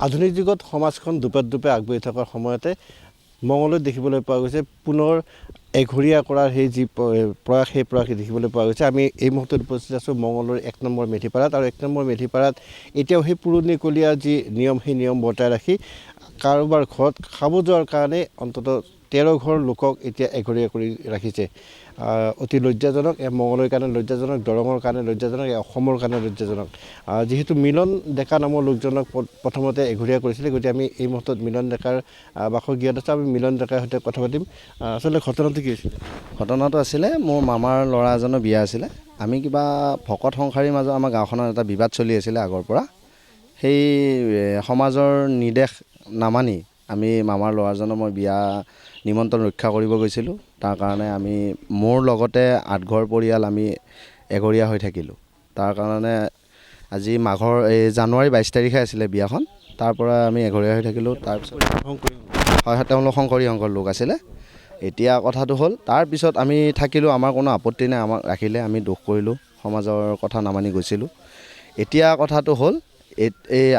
আধুনিক যুগত সমাজখন দুপে আগবাঢ়ি থকাৰ সময়তে মঙলদৈত দেখিবলৈ পোৱা গৈছে পুনৰ এঘৰীয়া কৰাৰ সেই যি প্ৰয়াস সেই প্ৰয়াস দেখিবলৈ পোৱা গৈছে। আমি এই মুহূৰ্তত উপস্থিত আছোঁ মঙলদৈৰ 1 নম্বৰ মেধিপাৰাত আৰু 1 নম্বৰ মেধিপাৰাত এতিয়াও সেই পুৰণিকলীয়া যি নিয়ম সেই নিয়ম বৰ্তাই ৰাখি কাৰোবাৰ ঘৰত খাব যোৱাৰ কাৰণে অন্ততঃ 13 ঘৰ লোকক এতিয়া এঘৰীয়া কৰি ৰাখিছে। অতি লজ্জাজনক, মঙলদৈৰ কাৰণে লজ্জাজনক, দৰঙৰ কাৰণে লজ্জাজনক, অসমৰ কাৰণে লজ্জাজনক। যিহেতু মিলন ডেকা নামৰ লোকজনক প্ৰথমতে এঘৰীয়া কৰিছিলে, গতিকে আমি এই মুহূৰ্তত মিলন ডেকাৰ বাসগৃহত আছোঁ। আমি মিলন ডেকাৰ সৈতে কথা পাতিম। আচলতে ঘটনাটো কি হৈছিলে? ঘটনাটো আছিলে মোৰ মামাৰ ল'ৰা এজনৰ বিয়া আছিলে। আমি কিবা ভকত সংসাৰীৰ মাজত আমাৰ গাঁওখনত এটা বিবাদ চলি আছিলে আগৰ পৰা। সেই সমাজৰ নিৰ্দেশ নামানি আমি মামাৰ ল'ৰাজনৰ মই বিয়া নিমন্ত্ৰণ ৰক্ষা কৰিব গৈছিলোঁ। তাৰ কাৰণে আমি মোৰ লগতে 8 ঘৰ পৰিয়াল আমি এঘৰীয়া হৈ থাকিলোঁ। তাৰ কাৰণে আজি মাঘৰ জানুৱাৰী 22 তাৰিখে আছিলে বিয়াখন। তাৰ পৰা আমি এঘৰীয়া হৈ থাকিলোঁ। তাৰপিছত হয় তেওঁলোক শংকৰী সংঘৰ লোক আছিলে। এতিয়া কথাটো হ'ল তাৰপিছত আমি থাকিলোঁ, আমাৰ কোনো আপত্তি নাই, আমাক ৰাখিলে, আমি দুখ কৰিলোঁ, সমাজৰ কথা নামানি গৈছিলোঁ। এতিয়া কথাটো হ'ল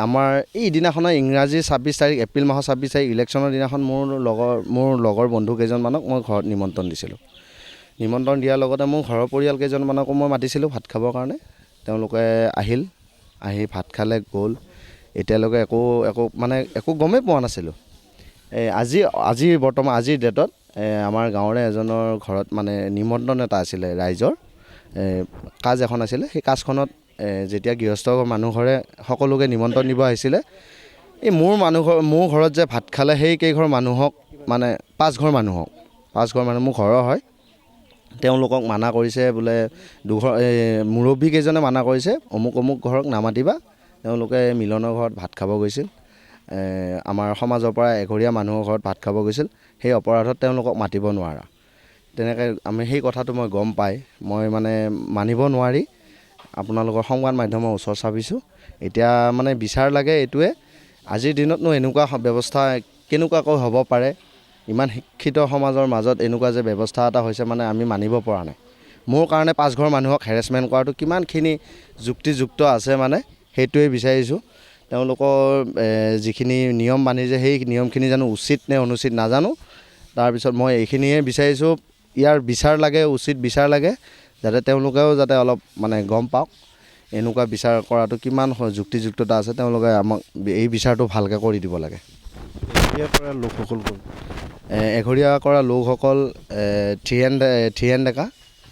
আমাৰ এই দিনাখনৰ ইংৰাজী 26 তাৰিখ এপ্ৰিল মাহৰ 26 তাৰিখ ইলেকশ্যনৰ দিনাখন মোৰ লগৰ বন্ধু কেইজনমানক মই ঘৰত নিমন্ত্ৰণ দিছিলোঁ। নিমন্ত্ৰণ দিয়াৰ লগতে মোৰ ঘৰৰ পৰিয়াল কেইজনমানকো মই মাতিছিলোঁ ভাত খাবৰ কাৰণে। তেওঁলোকে আহি ভাত খালে গ'ল। এতিয়ালৈকে একো গমেই পোৱা নাছিলোঁ। বৰ্তমান আজিৰ ডেটত আমাৰ গাঁৱৰে এজনৰ ঘৰত নিমন্ত্ৰণ এটা আছিলে ৰাইজৰ, কাজ এখন আছিলে। সেই কাজখনত যেতিয়া গৃহস্থ মানুহ ঘৰে সকলোকে নিমন্ত্ৰণ দিব আহিছিলে, এই মোৰ ঘৰত যে ভাত খালে সেই কেইঘৰ মানুহক 5 ঘৰ মানুহক মোৰ ঘৰৰ হয়, তেওঁলোকক মানা কৰিছে বোলে, মুৰব্বী কেইজনে মানা কৰিছে অমুক ঘৰক নামাতিবা। তেওঁলোকে মিলনৰ ঘৰত ভাত খাব গৈছিল, আমাৰ সমাজৰ পৰা এঘৰীয়া মানুহৰ ঘৰত ভাত খাব গৈছিল। সেই অপৰাধত তেওঁলোকক মাতিব নোৱাৰা। তেনেকৈ আমি সেই কথাটো মই গম পাই মই মানিব নোৱাৰি আপোনালোকৰ সংবাদ মাধ্যমৰ ওচৰ চাপিছোঁ। এতিয়া বিচাৰ লাগে এইটোৱে, আজিৰ দিনতনো এনেকুৱা ব্যৱস্থা কেনেকুৱাকৈ হ'ব পাৰে? ইমান শিক্ষিত সমাজৰ মাজত এনেকুৱা যে ব্যৱস্থা এটা হৈছে আমি মানিব পৰা নাই। মোৰ কাৰণে 5 ঘৰ মানুহক হেৰেছমেণ্ট কৰাটো কিমানখিনি যুক্তিযুক্ত আছে সেইটোৱে বিচাৰিছোঁ। তেওঁলোকৰ যিখিনি নিয়ম মানিছে সেই নিয়মখিনি জানো উচিত নে অনুচিত নাজানো। তাৰপিছত মই এইখিনিয়ে বিচাৰিছোঁ, ইয়াৰ বিচাৰ লাগে, উচিত বিচাৰ লাগে, যাতে তেওঁলোকেও যাতে অলপ গম পাওক এনেকুৱা বিচাৰ কৰাটো কিমান যুক্তিযুক্ততা আছে। তেওঁলোকে আমাক এই বিচাৰটো ভালকৈ কৰি দিব লাগে। এঘৰীয়া কৰা লোকসকল থিয়েন ডেকা,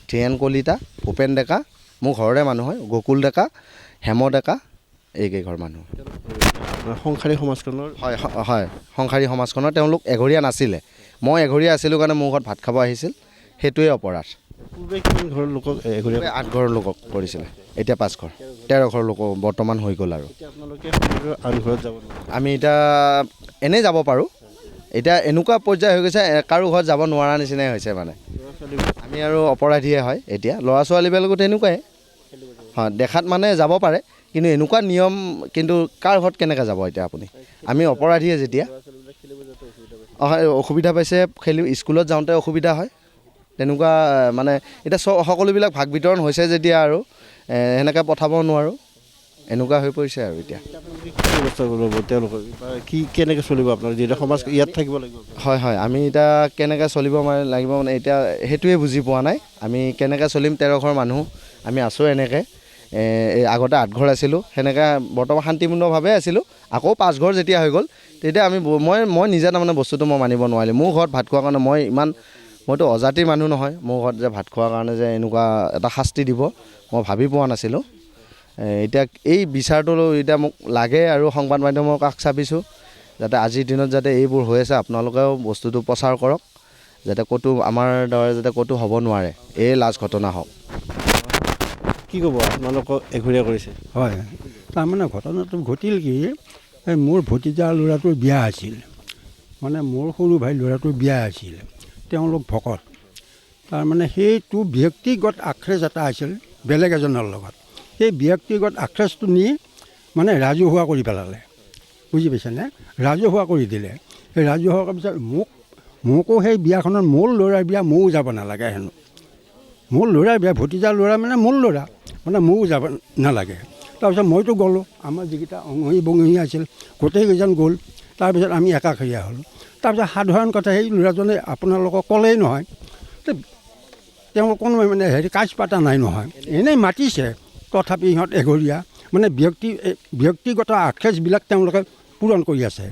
থিয়েন কলিতা, ভূপেন ডেকা, মোৰ ঘৰৰে মানুহ হয়, গকুল ডেকা, হেম ডেকা, এইকেইঘৰ মানুহ। সংসাৰী সমাজখনৰ হয় সংসাৰী সমাজখনৰ তেওঁলোক এঘৰীয়া নাছিলে। মই এঘৰীয়া আছিলোঁ কাৰণে মোৰ ঘৰত ভাত খাব আহিছিল, সেইটোৱে অপৰাধ। পূৰ্বে কিমান ঘৰ লোকক এঘৰীয়া? 8 ঘৰ লোকক কৰিছিলে, এতিয়া 5 ঘৰ, 13 ঘৰ লোক বৰ্তমান হৈ গ'ল। আৰু আপোনালোকে আন ঘৰত যাব নোৱাৰে? আমি এতিয়া এনেই যাব পাৰোঁ। এতিয়া এনেকুৱা পৰ্যায় হৈ গৈছে কাৰো ঘৰত যাব নোৱাৰা নিচিনাই হৈছে। আমি আৰু অপৰাধীয়ে হয় এতিয়া। ল'ৰা ছোৱালীবিলাকো তেনেকুৱাই হয়, দেখাত যাব পাৰে, কিন্তু এনেকুৱা নিয়ম, কিন্তু কাৰ ঘৰত কেনেকৈ যাব এতিয়া আপুনি? আমি অপৰাধীয়ে যেতিয়া হয়, অসুবিধা পাইছে, স্কুলত যাওঁতে অসুবিধা হয়। তেনেকুৱা এতিয়া সকলোবিলাক ভাগ বিতৰণ হৈছে যেতিয়া আৰু সেনেকৈ পঠাব নোৱাৰোঁ, এনেকুৱা হৈ পৰিছে আৰু এতিয়া। ব্যৱস্থা কৰিব তেওঁলোকৰ কেনেকৈ চলিব আপোনাৰ যিহেতু সমাজ ইয়াত থাকিব লাগিব? হয় আমি এতিয়া কেনেকৈ চলিব লাগিব এতিয়া সেইটোৱে বুজি পোৱা নাই। আমি কেনেকৈ চলিম? 13 ঘৰ মানুহ আমি আছোঁ এনেকৈ। আগতে 8 ঘৰ আছিলোঁ, সেনেকৈ বৰ্তমান শান্তিপূৰ্ণভাৱে আছিলোঁ। আকৌ 5 ঘৰ যেতিয়া হৈ গ'ল তেতিয়া মই নিজে বস্তুটো মই মানিব নোৱাৰিলোঁ। মোৰ ঘৰত ভাত খোৱাৰ কাৰণে মইতো অজাতিৰ মানুহ নহয়। মোৰ ঘৰত যে ভাত খোৱাৰ কাৰণে যে এনেকুৱা এটা শাস্তি দিব মই ভাবি পোৱা নাছিলোঁ। এতিয়া এই বিচাৰটো এতিয়া মোক লাগে আৰু সংবাদ মাধ্যমৰ কাষ চাপিছোঁ, যাতে আজিৰ দিনত যাতে এইবোৰ হৈ আছে আপোনালোকেও বস্তুটো প্ৰচাৰ কৰক, যাতে ক'তো আমাৰ দৰে যাতে ক'তো হ'ব নোৱাৰে, এই লাজ ঘটনা হওক। কি ক'ব আপোনালোকক এঘৰীয়া কৰিছে? হয়, ঘটনাটো ঘটিল কি, মোৰ ভতিজা ল'ৰাটোৰ বিয়া আছিল, মোৰ সৰু ভাই ল'ৰাটোৰ বিয়া আছিল। তেওঁলোক ভকত। সেইটো ব্যক্তিগত আক্ৰেছ এটা আছিল বেলেগ এজনৰ লগত। সেই ব্যক্তিগত আক্ৰেছটো নি ৰাজহুৱা কৰি পেলালে, বুজি পাইছেনে? ৰাজহুৱা কৰি দিলে। সেই ৰাজহুৱা কৰাৰ পিছত মোকো সেই বিয়াখনত মোৰ ল'ৰাৰ বিয়া ময়ো যাব নালাগে হেনো। মোৰ ল'ৰাৰ বিয়া, ভতিজা ল'ৰা মোৰ ল'ৰা, ময়ো যাব নালাগে। তাৰপিছত মইতো গ'লোঁ, আমাৰ যিকেইটা অঙহী বঙহী আছিল গোটেইকেইজন গ'ল। তাৰপিছত আমি একাষৰীয়া হ'লোঁ। তাৰপিছত সাধাৰণ কথা সেই ল'ৰাজনে আপোনালোকক ক'লেই নহয়, তেওঁ কোনো মানে কাজ পাতা নাই নহয়, এনেই মাতিছে, তথাপি সিহঁত এঘৰীয়া, মানে ব্যক্তিগত আক্ষেপবিলাক তেওঁলোকে পূৰণ কৰি আছে।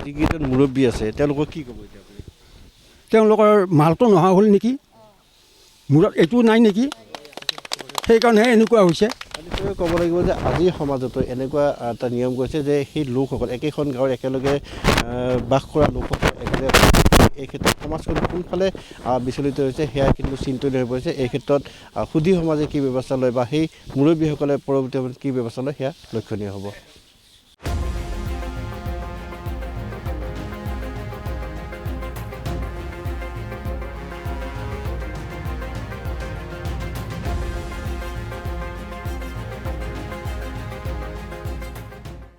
যিকেইজন মুৰব্বী আছে তেওঁলোকক কি ক'ব এতিয়া আপুনি? তেওঁলোকৰ মালটো নোহোৱা হ'ল নেকি, মূৰত এইটো নাই নেকি, সেইকাৰণেহে এনেকুৱা হৈছে। নিশ্চয় ক'ব লাগিব যে আজিৰ সমাজতো এনেকুৱা এটা নিয়ম কৰিছে যে সেই লোকসকল একেখন গাঁৱৰ একেলগে বাস কৰা লোকসকল একেলগে এই ক্ষেত্ৰত সমাজখন কোনফালে বিচলিত হৈছে সেয়া কিন্তু চিন্তনীয় হৈ পৰিছে। এই ক্ষেত্ৰত সুধী সমাজে কি ব্যৱস্থা লয় বা সেই মুৰব্বীসকলে পৰৱৰ্তী সময়ত কি ব্যৱস্থা লয় সেয়া লক্ষণীয় হ'ব।